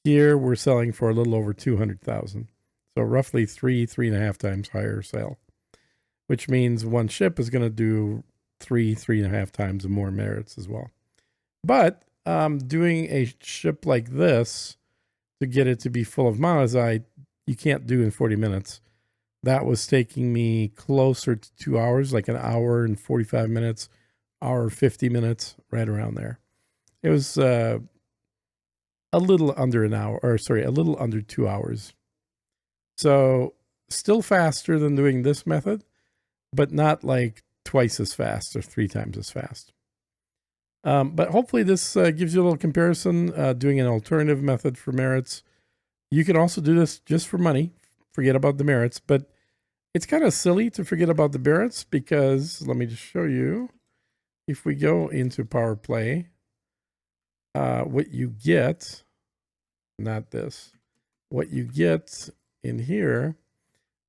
Here, we're selling for a little over 200,000. So roughly 3.5 times higher sale, which means one ship is going to do 3.5 times more merits as well. But doing a ship like this to get it to be full of monazite, you can't do in 40 minutes. That was taking me closer to 2 hours, like an hour and 45 minutes, hour 50 minutes, right around there. It was a little under an hour, or sorry, a little under 2 hours. So still faster than doing this method, but not like twice as fast or 3 times as fast. But hopefully this gives you a little comparison, doing an alternative method for merits. You can also do this just for money. Forget about the merits, but it's kind of silly to forget about the merits, because let me just show you. If we go into Power Play, what you get, not this, what you get in here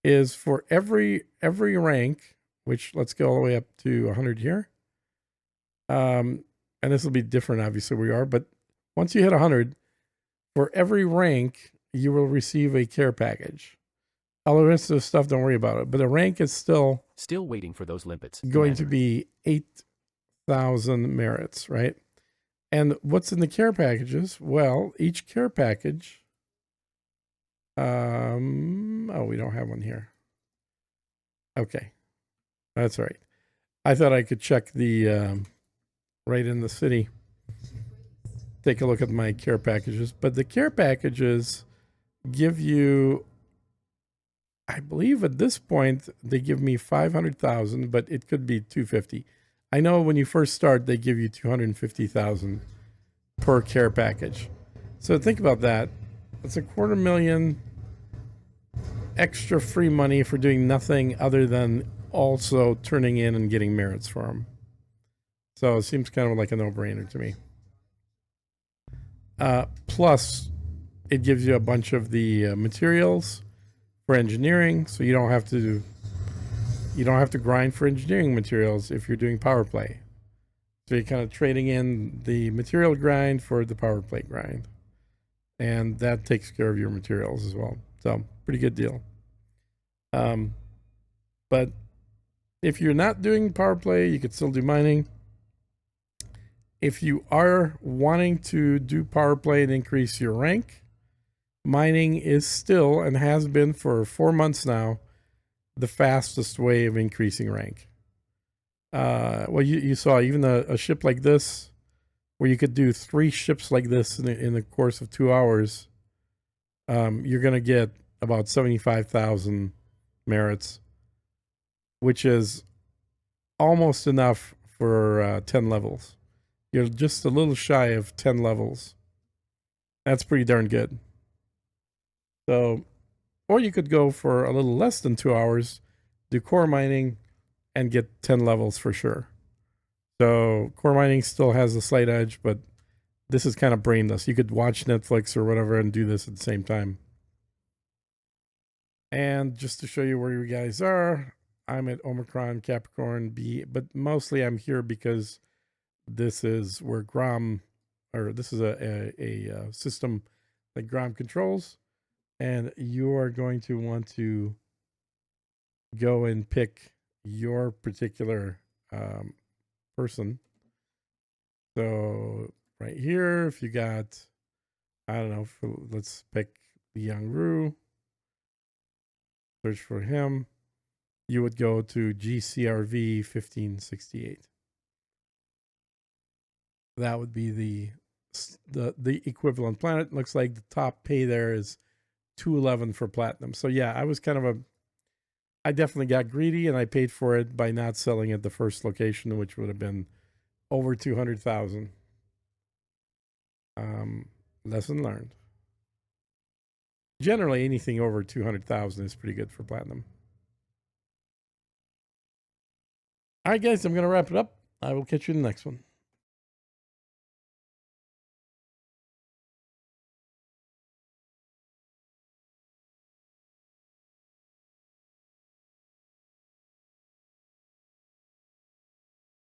is for every rank, which let's go all the way up to 100 here. And this will be different, obviously, where we are, but once you hit 100, for every rank, you will receive a care package. All the rest of the stuff, don't worry about it. But the rank is still waiting for those limpets, going to be 8,000 merits, right? And what's in the care packages? Well, each care package, oh, we don't have one here. Okay, that's all right. I thought I could check the right in the city. Take a look at my care packages. But the care packages give you, I believe at this point, they give me 500,000, but it could be 250. I know when you first start, they give you 250,000 per care package. So think about that. It's $250,000 extra free money for doing nothing other than also turning in and getting merits for them. So it seems kind of like a no-brainer to me. Plus, it gives you a bunch of the materials for engineering, so you don't have to you don't have to grind for engineering materials if you're doing power play. So you're kind of trading in the material grind for the power play grind. And that takes care of your materials as well. So pretty good deal. But if you're not doing power play, you could still do mining. If you are wanting to do power play and increase your rank, mining is still, and has been for 4 months now, the fastest way of increasing rank. Well, you saw even a ship like this, where you could do 3 ships like this in the course of 2 hours, you're going to get about 75,000 merits, which is almost enough for 10 levels. You're just a little shy of 10 levels. That's pretty darn good. So, or you could go for a little less than 2 hours, do core mining, and get 10 levels for sure. So core mining still has a slight edge, but this is kind of brainless. You could watch Netflix or whatever and do this at the same time. And just to show you where you guys are, I'm at Omicron, Capricorn, B, but mostly I'm here because this is where Grom, or this is a system that Grom controls, and you are going to want to go and pick your particular person. So right here, if you got, I don't know, let's pick Yang Ru, search for him, you would go to GCRV 1568. That would be the equivalent planet. Looks like the top pay there is 211 for platinum. So yeah, I definitely got greedy, and I paid for it by not selling at the first location, which would have been over 200,000. Lesson learned. Generally, anything over 200,000 is pretty good for platinum. All right, guys, I'm going to wrap it up. I will catch you in the next one.